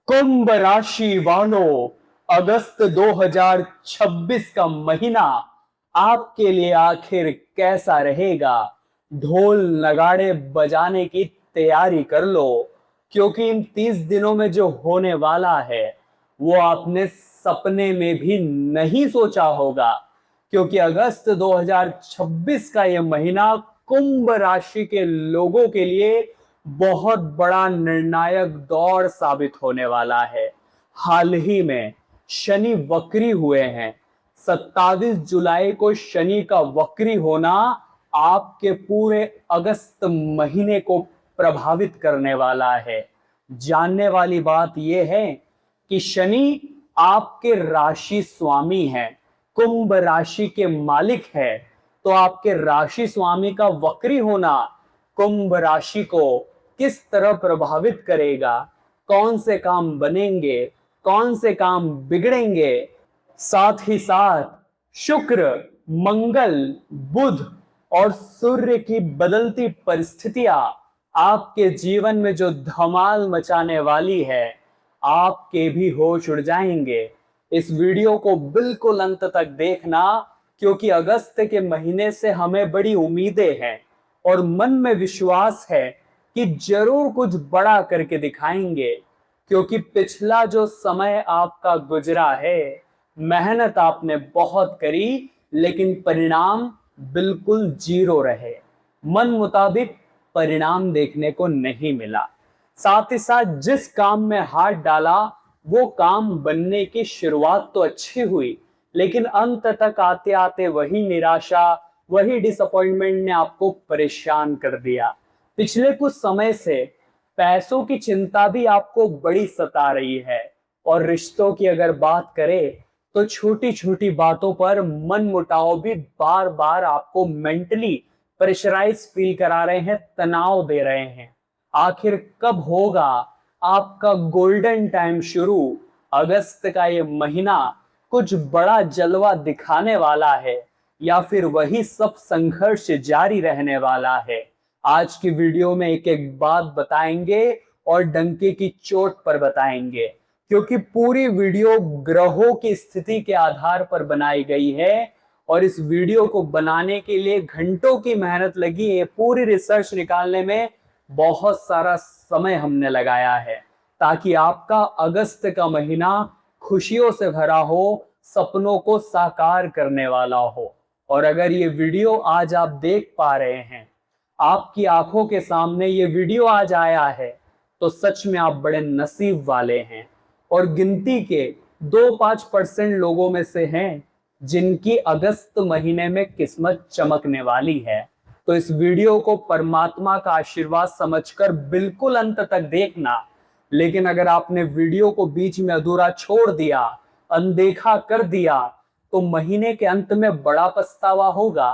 कुंभ राशि वालों, अगस्त 2026 का महीना आपके लिए आखिर कैसा रहेगा? ढोल नगाड़े बजाने की तैयारी कर लो, क्योंकि इन 30 दिनों में जो होने वाला है वो आपने सपने में भी नहीं सोचा होगा। क्योंकि अगस्त 2026 का ये महीना कुंभ राशि के लोगों के लिए बहुत बड़ा निर्णायक दौर साबित होने वाला है। हाल ही में शनि वक्री हुए हैं। 27 जुलाई को शनि का वक्री होना आपके पूरे अगस्त महीने को प्रभावित करने वाला है। जानने वाली बात यह है कि शनि आपके राशि स्वामी है, कुंभ राशि के मालिक है। तो आपके राशि स्वामी का वक्री होना कुंभ राशि को किस तरह प्रभावित करेगा, कौन से काम बनेंगे, कौन से काम बिगड़ेंगे, साथ ही साथ शुक्र, मंगल, बुध और सूर्य की बदलती परिस्थितियां आपके जीवन में जो धमाल मचाने वाली है, आपके भी होश उड़ जाएंगे। इस वीडियो को बिल्कुल अंत तक देखना, क्योंकि अगस्त के महीने से हमें बड़ी उम्मीदें हैं और मन में विश्वास है कि जरूर कुछ बड़ा करके दिखाएंगे। क्योंकि पिछला जो समय आपका गुजरा है, मेहनत आपने बहुत करी, लेकिन परिणाम बिल्कुल जीरो रहे। मन मुताबिक परिणाम देखने को नहीं मिला। साथ ही साथ जिस काम में हाथ डाला वो काम बनने की शुरुआत तो अच्छी हुई, लेकिन अंत तक आते आते वही निराशा, वही डिसअपॉइंटमेंट ने आपको परेशान कर दिया। पिछले कुछ समय से पैसों की चिंता भी आपको बड़ी सता रही है। और रिश्तों की अगर बात करें तो छोटी छोटी बातों पर मन मुटाव भी बार बार आपको मेंटली प्रेशराइज फील करा रहे हैं, तनाव दे रहे हैं। आखिर कब होगा आपका गोल्डन टाइम शुरू? अगस्त का ये महीना कुछ बड़ा जलवा दिखाने वाला है या फिर वही सब संघर्ष जारी रहने वाला है? आज की वीडियो में एक एक बात बताएंगे और डंके की चोट पर बताएंगे। क्योंकि पूरी वीडियो ग्रहों की स्थिति के आधार पर बनाई गई है और इस वीडियो को बनाने के लिए घंटों की मेहनत लगी है। पूरी रिसर्च निकालने में बहुत सारा समय हमने लगाया है, ताकि आपका अगस्त का महीना खुशियों से भरा हो, सपनों को साकार करने वाला हो। और अगर ये वीडियो आज आप देख पा रहे हैं, आपकी आंखों के सामने ये वीडियो आज आया है, तो सच में आप बड़े नसीब वाले हैं और गिनती के 2-5% लोगों में से हैं जिनकी अगस्त महीने में किस्मत चमकने वाली है। तो इस वीडियो को परमात्मा का आशीर्वाद समझकर बिल्कुल अंत तक देखना। लेकिन अगर आपने वीडियो को बीच में अधूरा छोड़ दिया, अनदेखा कर दिया, तो महीने के अंत में बड़ा पछतावा होगा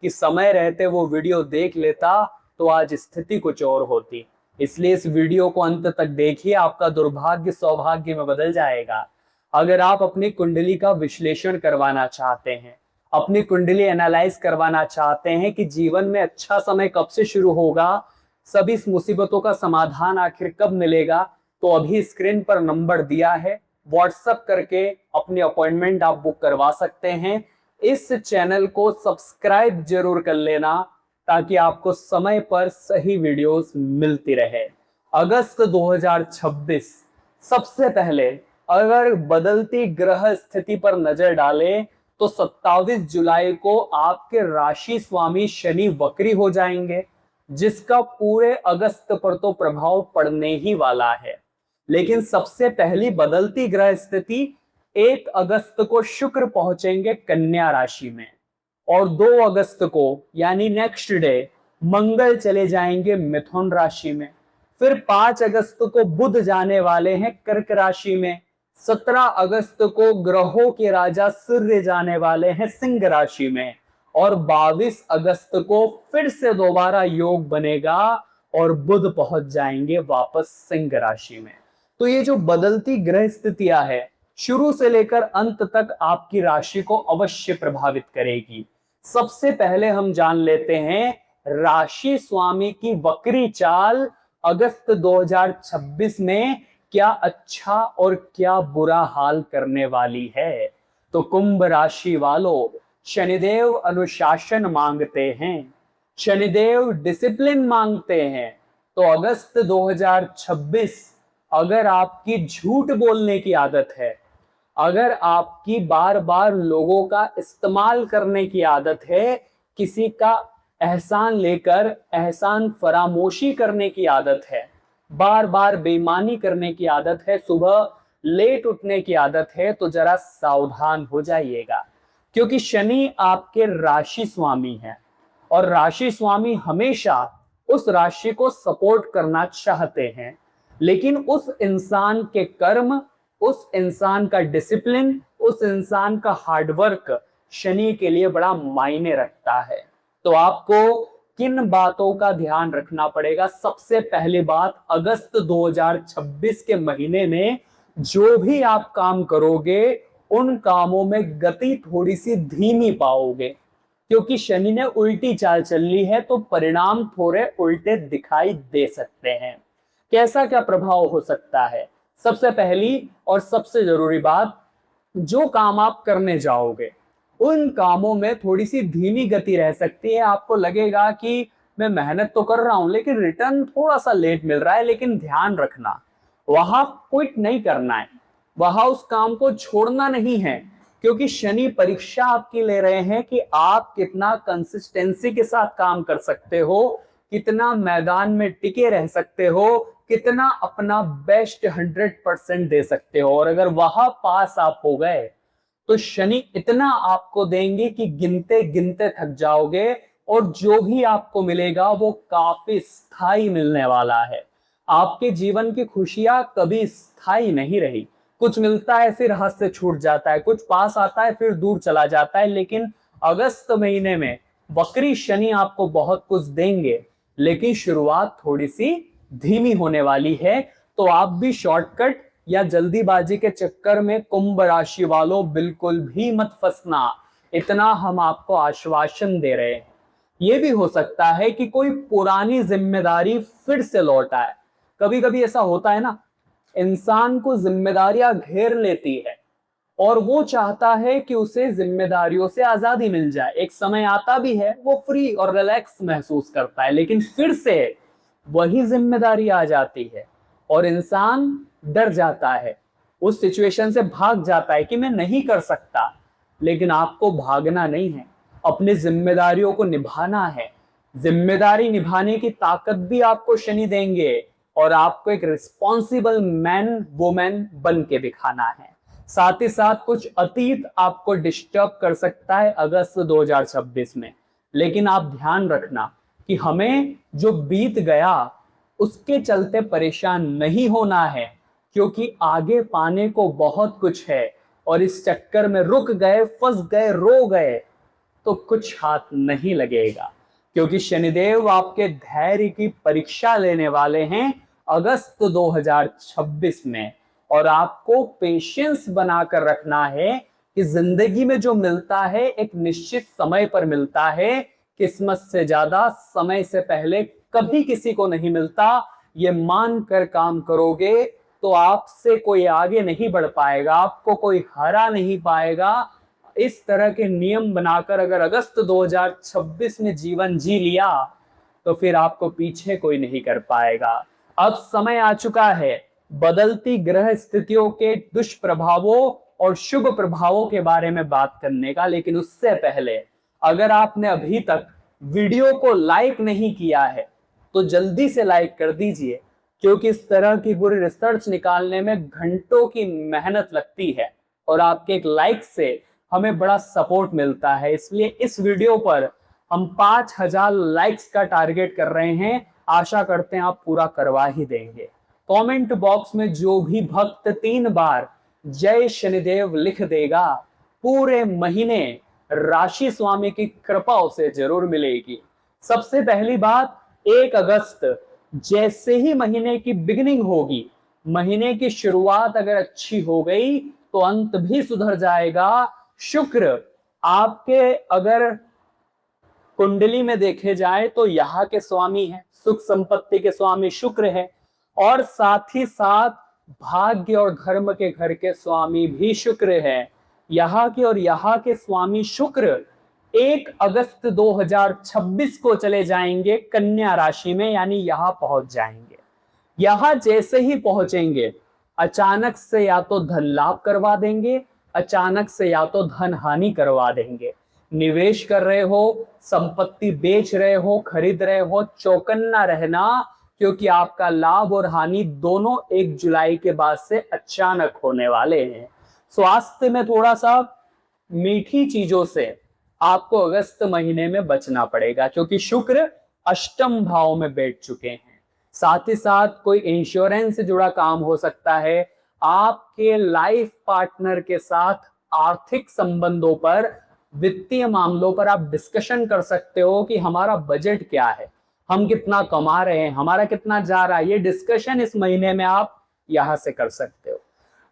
कि समय रहते वो वीडियो देख लेता तो आज स्थिति कुछ और होती। इसलिए इस वीडियो को अंत तक देखिए, आपका दुर्भाग्य सौभाग्य में बदल जाएगा। अगर आप अपनी कुंडली का विश्लेषण करवाना चाहते हैं, अपनी कुंडली एनालाइज करवाना चाहते हैं कि जीवन में अच्छा समय कब से शुरू होगा, सभी मुसीबतों का समाधान आखिर कब मिलेगा, तो अभी स्क्रीन पर नंबर दिया है, व्हाट्सएप करके अपनी अपॉइंटमेंट आप बुक करवा सकते हैं। इस चैनल को सब्सक्राइब जरूर कर लेना, ताकि आपको समय पर सही वीडियोस मिलती रहे। अगस्त 2026, सबसे पहले अगर बदलती ग्रह स्थिति पर नजर डालें तो 27 जुलाई को आपके राशि स्वामी शनि वक्री हो जाएंगे, जिसका पूरे अगस्त पर तो प्रभाव पड़ने ही वाला है। लेकिन सबसे पहली बदलती ग्रह स्थिति 1 अगस्त को शुक्र पहुंचेंगे कन्या राशि में और 2 अगस्त को यानी नेक्स्ट डे मंगल चले जाएंगे मिथुन राशि में। फिर 5 अगस्त को बुध जाने वाले हैं कर्क राशि में। 17 अगस्त को ग्रहों के राजा सूर्य जाने वाले हैं सिंह राशि में और 22 अगस्त को फिर से दोबारा योग बनेगा और बुध पहुंच जाएंगे वापस सिंह राशि में। तो ये जो बदलती ग्रह स्थितियां है, शुरू से लेकर अंत तक आपकी राशि को अवश्य प्रभावित करेगी। सबसे पहले हम जान लेते हैं राशि स्वामी की वक्री चाल अगस्त 2026 में क्या अच्छा और क्या बुरा हाल करने वाली है। तो कुंभ राशि वालों, शनिदेव अनुशासन मांगते हैं, शनिदेव डिसिप्लिन मांगते हैं। तो अगस्त 2026 अगर आपकी झूठ बोलने की आदत है, अगर आपकी बार बार लोगों का इस्तेमाल करने की आदत है, किसी का एहसान लेकर एहसान फरामोशी करने की आदत है, बार बार बेईमानी करने की आदत है, सुबह लेट उठने की आदत है, तो जरा सावधान हो जाइएगा। क्योंकि शनि आपके राशि स्वामी है और राशि स्वामी हमेशा उस राशि को सपोर्ट करना चाहते हैं, लेकिन उस इंसान के कर्म, उस इंसान का डिसिप्लिन, उस इंसान का हार्डवर्क शनि के लिए बड़ा मायने रखता है। तो आपको किन बातों का ध्यान रखना पड़ेगा? सबसे पहली बात, अगस्त 2026 के महीने में जो भी आप काम करोगे उन कामों में गति थोड़ी सी धीमी पाओगे, क्योंकि शनि ने उल्टी चाल चल ली है, तो परिणाम थोड़े उल्टे दिखाई दे सकते हैं। कैसा क्या प्रभाव हो सकता है? सबसे पहली और सबसे जरूरी बात, जो काम आप करने जाओगे उन कामों में थोड़ी सी धीमी गति रह सकती है। आपको लगेगा कि मैं मेहनत तो कर रहा हूं लेकिन रिटर्न थोड़ा सा लेट मिल रहा है, लेकिन ध्यान रखना, वहां क्विट नहीं करना है, वहां उस काम को छोड़ना नहीं है, क्योंकि शनि परीक्षा आपकी ले रहे हैं कि आप कितना कंसिस्टेंसी के साथ काम कर सकते हो, कितना मैदान में टिके रह सकते हो, कितना अपना बेस्ट 100% दे सकते हो। और अगर वहां पास आप हो गए तो शनि इतना आपको देंगे कि गिनते गिनते थक जाओगे, और जो भी आपको मिलेगा वो काफी स्थायी मिलने वाला है। आपके जीवन की खुशियां कभी स्थायी नहीं रही, कुछ मिलता है फिर हाथ से छूट जाता है, कुछ पास आता है फिर दूर चला जाता है। लेकिन अगस्त महीने में वक्री शनि आपको बहुत कुछ देंगे, लेकिन शुरुआत थोड़ी सी धीमी होने वाली है। तो आप भी शॉर्टकट या जल्दीबाजी के चक्कर में कुंभ राशि वालों बिल्कुल भी मत फंसना, इतना हम आपको आश्वासन दे रहे हैं। यह भी हो सकता है कि कोई पुरानी जिम्मेदारी फिर से लौट आए। कभी कभी ऐसा होता है ना, इंसान को जिम्मेदारियां घेर लेती है और वो चाहता है कि उसे जिम्मेदारियों से आजादी मिल जाए। एक समय आता भी है वो फ्री और रिलैक्स महसूस करता है, लेकिन फिर से वही जिम्मेदारी आ जाती है और इंसान डर जाता है, उस सिचुएशन से भाग जाता है कि मैं नहीं कर सकता। लेकिन आपको भागना नहीं है, अपनी जिम्मेदारियों को निभाना है। जिम्मेदारी निभाने की ताकत भी आपको शनि देंगे और आपको एक रिस्पॉन्सिबल मैन वुमेन बन के दिखाना है। साथ ही साथ कुछ अतीत आपको डिस्टर्ब कर सकता है अगस्त 2026 में, लेकिन आप ध्यान रखना कि हमें जो बीत गया उसके चलते परेशान नहीं होना है, क्योंकि आगे पाने को बहुत कुछ है और इस चक्कर में रुक गए, फंस गए, रो गए तो कुछ हाथ नहीं लगेगा। क्योंकि शनिदेव आपके धैर्य की परीक्षा लेने वाले हैं अगस्त 2026 में, और आपको पेशेंस बनाकर रखना है कि जिंदगी में जो मिलता है एक निश्चित समय पर मिलता है, किस्मत से ज्यादा समय से पहले कभी किसी को नहीं मिलता। ये मानकर काम करोगे तो आपसे कोई आगे नहीं बढ़ पाएगा, आपको कोई हरा नहीं पाएगा। इस तरह के नियम बनाकर अगर अगस्त 2026 में जीवन जी लिया तो फिर आपको पीछे कोई नहीं कर पाएगा। अब समय आ चुका है बदलती ग्रह स्थितियों के दुष्प्रभावों और शुभ प्रभावों के बारे में बात करने का। लेकिन उससे पहले अगर आपने अभी तक वीडियो को लाइक नहीं किया है तो जल्दी से लाइक कर दीजिए, क्योंकि इस तरह की पूरी रिसर्च निकालने में घंटों की मेहनत लगती है और आपके एक लाइक से हमें बड़ा सपोर्ट मिलता है। इसलिए इस वीडियो पर हम 5000 लाइक्स का टारगेट कर रहे हैं, आशा करते हैं आप पूरा करवा ही देंगे। कमेंट बॉक्स में जो भी भक्त 3 बार जय शनिदेव लिख देगा, पूरे महीने राशि स्वामी की कृपा उसे जरूर मिलेगी। सबसे पहली बात, 1 अगस्त जैसे ही महीने की बिगिनिंग होगी, महीने की शुरुआत अगर अच्छी हो गई तो अंत भी सुधर जाएगा। शुक्र आपके अगर कुंडली में देखे जाए तो यहाँ के स्वामी है, सुख संपत्ति के स्वामी शुक्र है, और साथ ही साथ भाग्य और धर्म के घर के स्वामी भी शुक्र है। यहाँ के और यहाँ के स्वामी शुक्र 1 अगस्त 2026 को चले जाएंगे कन्या राशि में, यानी यहाँ पहुंच जाएंगे। यहाँ जैसे ही पहुंचेंगे अचानक से या तो धन लाभ करवा देंगे, अचानक से या तो धन हानि करवा देंगे। निवेश कर रहे हो, संपत्ति बेच रहे हो, खरीद रहे हो, चौकन्ना रहना, क्योंकि आपका लाभ और हानि दोनों 1 जुलाई के बाद से अचानक होने वाले हैं। स्वास्थ्य में थोड़ा सा मीठी चीजों से आपको अगस्त महीने में बचना पड़ेगा, क्योंकि शुक्र अष्टम भाव में बैठ चुके हैं। साथ ही साथ कोई इंश्योरेंस से जुड़ा काम हो सकता है। आपके लाइफ पार्टनर के साथ आर्थिक संबंधों पर, वित्तीय मामलों पर आप डिस्कशन कर सकते हो कि हमारा बजट क्या है, हम कितना कमा रहे हैं, हमारा कितना जा रहा है। ये डिस्कशन इस महीने में आप यहां से कर सकते हो।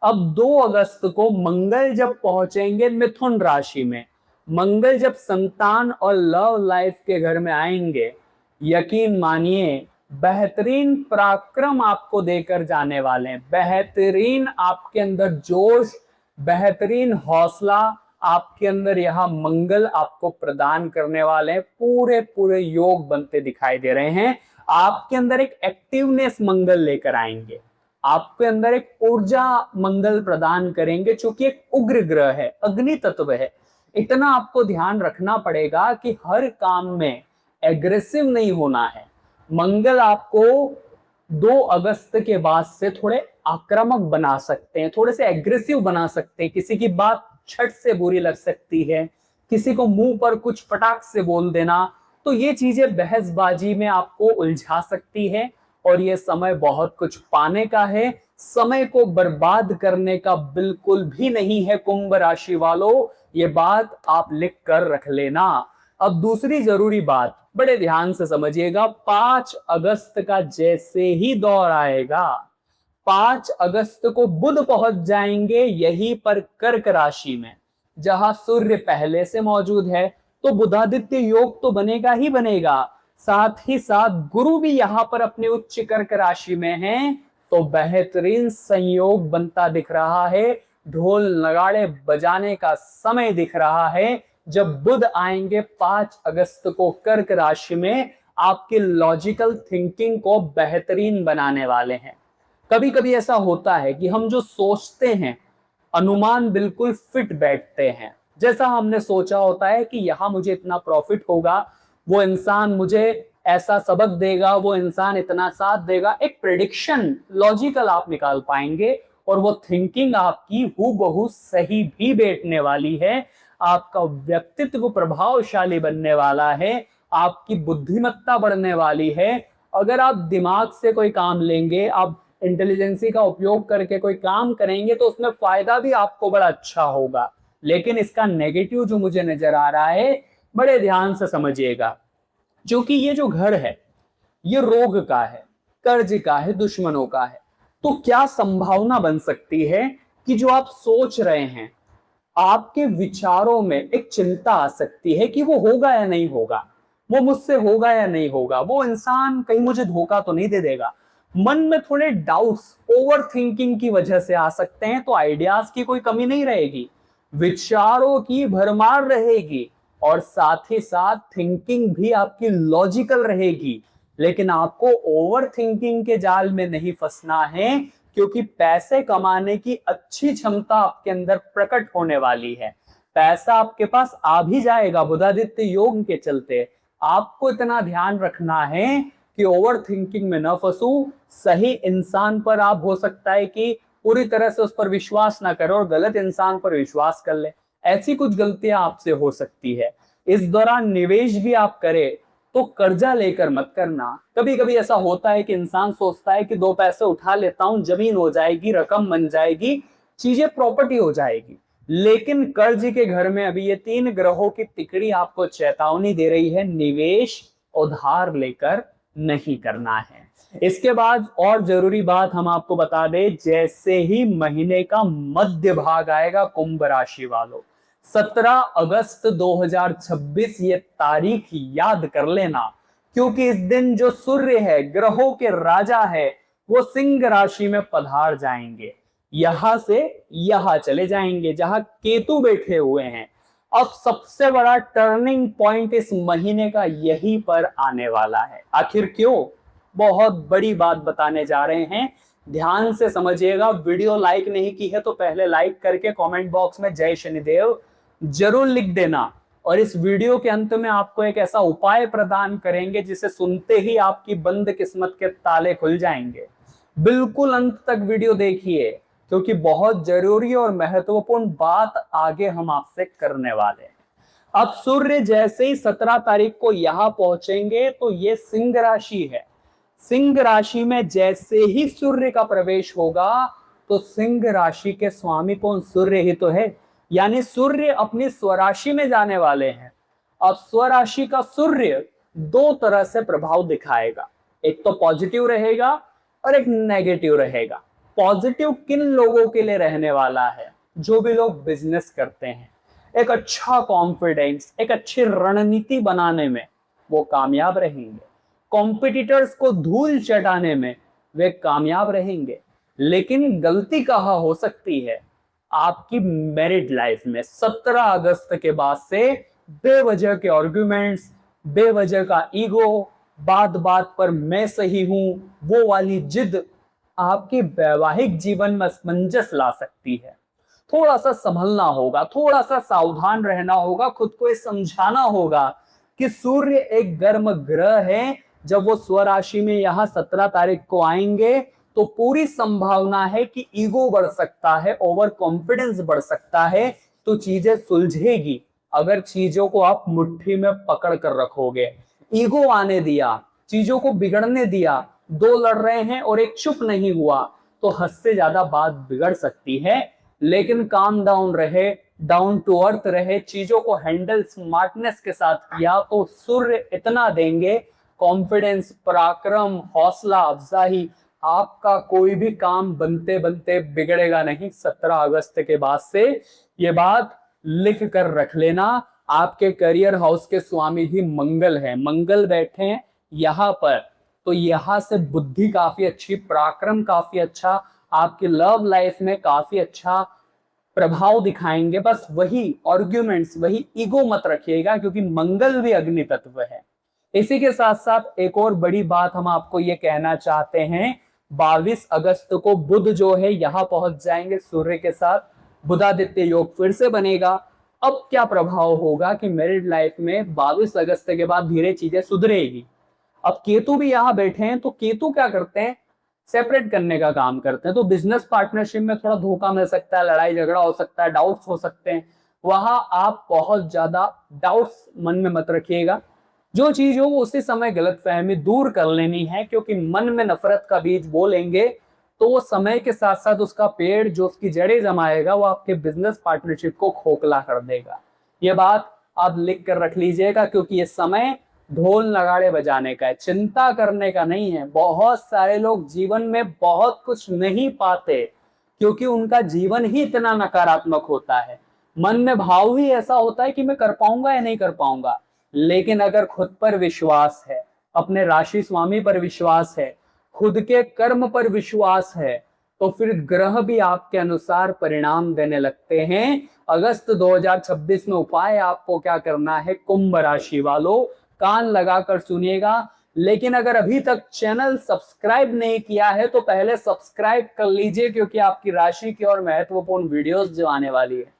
अब 2 अगस्त को मंगल जब पहुंचेंगे मिथुन राशि में, मंगल जब संतान और लव लाइफ के घर में आएंगे, यकीन मानिए बेहतरीन पराक्रम आपको देकर जाने वाले हैं। बेहतरीन आपके अंदर जोश, बेहतरीन हौसला आपके अंदर यह मंगल आपको प्रदान करने वाले हैं। पूरे पूरे योग बनते दिखाई दे रहे हैं। आपके अंदर एक एक्टिवनेस मंगल लेकर आएंगे, आपके अंदर एक ऊर्जा मंगल प्रदान करेंगे, चूंकि एक उग्र ग्रह है, अग्नि तत्व है। इतना आपको ध्यान रखना पड़ेगा कि हर काम में एग्रेसिव नहीं होना है। मंगल आपको 2 अगस्त के बाद से थोड़े आक्रामक बना सकते हैं, थोड़े से एग्रेसिव बना सकते हैं। किसी की बात छट से बुरी लग सकती है, किसी को मुंह पर कुछ फटाक से बोल देना, तो ये चीजें बहसबाजी में आपको उलझा सकती है। और ये समय बहुत कुछ पाने का है, समय को बर्बाद करने का बिल्कुल भी नहीं है कुंभ राशि वालों, ये बात आप लिख कर रख लेना। अब दूसरी जरूरी बात बड़े ध्यान से समझिएगा। 5 अगस्त का जैसे ही दौर आएगा, 5 अगस्त को बुध पहुंच जाएंगे यहीं पर कर्क राशि में, जहां सूर्य पहले से मौजूद है, तो बुधादित्य योग तो बनेगा ही बनेगा। साथ ही साथ गुरु भी यहां पर अपने उच्च कर्क राशि में है, तो बेहतरीन संयोग बनता दिख रहा है। ढोल नगाड़े बजाने का समय दिख रहा है जब बुध आएंगे 5 अगस्त को कर्क राशि में, आपके लॉजिकल थिंकिंग को बेहतरीन बनाने वाले हैं। कभी कभी ऐसा होता है कि हम जो सोचते हैं अनुमान बिल्कुल फिट बैठते हैं। जैसा हमने सोचा होता है कि यहां मुझे इतना प्रॉफिट होगा, वो इंसान मुझे ऐसा सबक देगा, वो इंसान इतना साथ देगा, एक प्रेडिक्शन लॉजिकल आप निकाल पाएंगे और वो थिंकिंग आपकी हूबहू सही भी बैठने वाली है। आपका व्यक्तित्व प्रभावशाली बनने वाला है, आपकी बुद्धिमत्ता बढ़ने वाली है। अगर आप दिमाग से कोई काम लेंगे, आप इंटेलिजेंसी का उपयोग करके कोई काम करेंगे, तो उसमें फायदा भी आपको बड़ा अच्छा होगा। लेकिन इसका नेगेटिव जो मुझे नजर आ रहा है, बड़े ध्यान से समझिएगा, क्योंकि ये जो घर है ये रोग का है, कर्ज का है, दुश्मनों का है। तो क्या संभावना बन सकती है कि जो आप सोच रहे हैं, आपके विचारों में एक चिंता आ सकती है कि वो होगा या नहीं होगा, वो मुझसे होगा या नहीं होगा, वो इंसान कहीं मुझे धोखा तो नहीं दे देगा। मन में थोड़े डाउट्स ओवर थिंकिंग की वजह से आ सकते हैं। तो आइडियाज की कोई कमी नहीं रहेगी, विचारों की भरमार रहेगी और साथ ही साथ थिंकिंग भी आपकी लॉजिकल रहेगी। लेकिन आपको ओवर थिंकिंग के जाल में नहीं फंसना है, क्योंकि पैसे कमाने की अच्छी क्षमता आपके अंदर प्रकट होने वाली है। पैसा आपके पास आ भी जाएगा बुधादित्य योग के चलते। आपको इतना ध्यान रखना है कि ओवर थिंकिंग में न फंसू। सही इंसान पर आप हो सकता है कि पूरी तरह से उस पर विश्वास ना करो और गलत इंसान पर विश्वास कर ले, ऐसी कुछ गलतियां आपसे हो सकती है। इस दौरान निवेश भी आप करें तो कर्जा लेकर मत करना। कभी कभी ऐसा होता है कि इंसान सोचता है कि 2 पैसे उठा लेता हूं, जमीन हो जाएगी, रकम बन जाएगी, चीजें प्रॉपर्टी हो जाएगी। लेकिन कर्ज के घर में अभी ये 3 ग्रहों की तिकड़ी आपको चेतावनी दे रही है, निवेश उधार लेकर नहीं करना है। इसके बाद और जरूरी बात हम आपको बता दें, जैसे ही महीने का मध्य भाग आएगा कुंभ राशि वालों, 17 अगस्त 2026 ये तारीख याद कर लेना, क्योंकि इस दिन जो सूर्य है, ग्रहों के राजा है, वो सिंह राशि में पधार जाएंगे, यहां से यहां चले जाएंगे जहां केतु बैठे हुए हैं। अब सबसे बड़ा टर्निंग पॉइंट इस महीने का यहीं पर आने वाला है। आखिर क्यों? बहुत बड़ी बात बताने जा रहे हैं, ध्यान से समझिएगा। वीडियो लाइक नहीं की है तो पहले लाइक करके कमेंट बॉक्स में जय शनिदेव जरूर लिख देना। और इस वीडियो के अंत में आपको एक ऐसा उपाय प्रदान करेंगे जिसे सुनते ही आपकी बंद किस्मत के ताले खुल जाएंगे। बिल्कुल अंत तक वीडियो देखिए, क्योंकि बहुत जरूरी और महत्वपूर्ण बात आगे हम आपसे करने वाले हैं। अब सूर्य जैसे ही 17 तारीख को यहां पहुंचेंगे तो ये सिंह राशि है। सिंह राशि में जैसे ही सूर्य का प्रवेश होगा तो सिंह राशि के स्वामी कौन? सूर्य ही तो है। यानी सूर्य अपनी स्वराशि में जाने वाले हैं। अब स्वराशि का सूर्य दो तरह से प्रभाव दिखाएगा, एक तो पॉजिटिव रहेगा और एक नेगेटिव रहेगा। पॉजिटिव किन लोगों के लिए रहने वाला है? जो भी लोग बिजनेस करते हैं, एक अच्छा कॉन्फिडेंस, एक अच्छी रणनीति बनाने में वो कामयाब रहेंगे। कॉम्पिटिटर्स को धूल चटाने में वे कामयाब रहेंगे। लेकिन गलती कहाँ हो सकती है? आपकी मैरिड लाइफ में 17 अगस्त के बाद से बेवजह के आर्गुमेंट्स, बेवजह का ईगो, बात बात पर मैं सही हूं, वो वाली जिद आपके वैवाहिक जीवन में असमंजस ला सकती है। थोड़ा सा संभलना होगा, थोड़ा सा सावधान रहना होगा, खुद को ये समझाना होगा कि सूर्य एक गर्म ग्रह है। जब वो स्वराशि में यहां 17 तारीख को आएंगे तो पूरी संभावना है कि ईगो बढ़ सकता है, ओवर कॉन्फिडेंस बढ़ सकता है, तो चीजें सुलझेगी अगर चीजों को आप मुट्ठी में पकड़ कर रखोगे। ईगो आने दिया, चीजों को बिगड़ने दिया, दो लड़ रहे हैं और एक चुप नहीं हुआ, तो हद से ज्यादा बात बिगड़ सकती है। लेकिन काम डाउन रहे, डाउन टू अर्थ रहे, चीजों को हैंडल स्मार्टनेस के साथ किया तो सूर्य इतना देंगे, कॉन्फिडेंस, पराक्रम, हौसला अफजाई, आपका कोई भी काम बनते बनते बिगड़ेगा नहीं 17 अगस्त के बाद से। ये बात लिख कर रख लेना। आपके करियर हाउस के स्वामी भी मंगल है, मंगल बैठे हैं यहां पर, तो यहां से बुद्धि काफी अच्छी, पराक्रम काफी अच्छा, आपकी लव लाइफ में काफी अच्छा प्रभाव दिखाएंगे। बस वही आर्ग्यूमेंट्स, वही ईगो मत रखिएगा, क्योंकि मंगल भी अग्नि तत्व है। इसी के साथ साथ एक और बड़ी बात हम आपको ये कहना चाहते हैं, 22 अगस्त को बुध जो है यहां पहुंच जाएंगे सूर्य के साथ, बुधादित्य योग फिर से बनेगा। अब क्या प्रभाव होगा कि मैरिड लाइफ में 22 अगस्त के बाद धीरे चीजें सुधरेगी। अब केतु भी यहां बैठे हैं, तो केतु क्या करते हैं? सेपरेट करने का काम करते हैं। तो बिजनेस पार्टनरशिप में थोड़ा धोखा मिल सकता है, लड़ाई झगड़ा हो सकता है, डाउट्स हो सकते हैं। वहां आप बहुत ज्यादा डाउट्स मन में मत रखिएगा। जो चीज हो उसी समय गलतफहमी दूर कर लेनी है, क्योंकि मन में नफरत का बीज बोलेंगे तो वो समय के साथ साथ उसका पेड़ जो उसकी जड़ें जमाएगा वो आपके बिजनेस पार्टनरशिप को खोखला कर देगा। ये बात आप लिख कर रख लीजिएगा, क्योंकि ये समय ढोल नगाड़े बजाने का है, चिंता करने का नहीं है। बहुत सारे लोग जीवन में बहुत कुछ नहीं पाते क्योंकि उनका जीवन ही इतना नकारात्मक होता है, मन में भाव ही ऐसा होता है कि मैं कर पाऊंगा या नहीं कर पाऊंगा। लेकिन अगर खुद पर विश्वास है, अपने राशि स्वामी पर विश्वास है, खुद के कर्म पर विश्वास है, तो फिर ग्रह भी आपके अनुसार परिणाम देने लगते हैं। अगस्त 2026 में उपाय आपको क्या करना है? कुंभ राशि वालों कान लगाकर सुनिएगा। लेकिन अगर अभी तक चैनल सब्सक्राइब नहीं किया है तो पहले सब्सक्राइब कर लीजिए, क्योंकि आपकी राशि की और महत्वपूर्ण वीडियोस जो आने वाली है।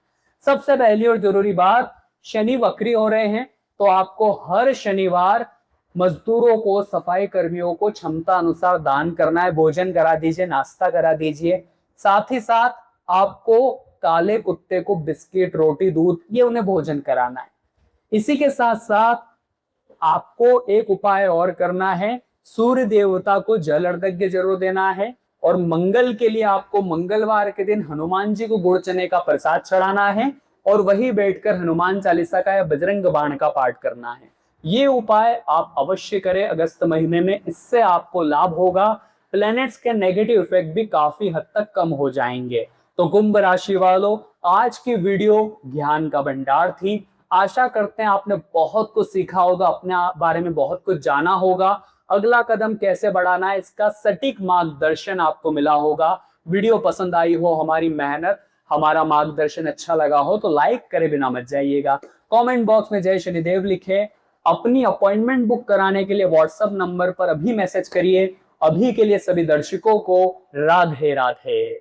सबसे पहली और जरूरी बात, शनि वक्री हो रहे हैं, तो आपको हर शनिवार मजदूरों को, सफाई कर्मियों को क्षमता अनुसार दान करना है। भोजन करा दीजिए, नाश्ता करा दीजिए। साथ ही साथ आपको काले कुत्ते को बिस्किट, रोटी, दूध ये उन्हें भोजन कराना है। इसी के साथ साथ आपको एक उपाय और करना है, सूर्य देवता को जल अर्घ्य जरूर देना है। और मंगल के लिए आपको मंगलवार के दिन हनुमान जी को गुड़ चने का प्रसाद चढ़ाना है और वही बैठकर हनुमान चालीसा का या बजरंग बाण का पाठ करना है। ये उपाय आप अवश्य करें अगस्त महीने में, इससे आपको लाभ होगा। प्लैनेट्स के नेगेटिव इफेक्ट भी काफी हद तक कम हो जाएंगे। तो कुंभ राशि वालों, आज की वीडियो ज्ञान का भंडार थी। आशा करते हैं आपने बहुत कुछ सीखा होगा, अपने बारे में बहुत कुछ जाना होगा। अगला कदम कैसे बढ़ाना है इसका सटीक मार्गदर्शन आपको मिला होगा। वीडियो पसंद आई हो, हमारी मेहनत, हमारा मार्गदर्शन अच्छा लगा हो तो लाइक करे बिना मत जाइएगा। कमेंट बॉक्स में जय शनिदेव लिखे। अपनी अपॉइंटमेंट बुक कराने के लिए व्हाट्सएप नंबर पर अभी मैसेज करिए। अभी के लिए सभी दर्शकों को राधे राधे।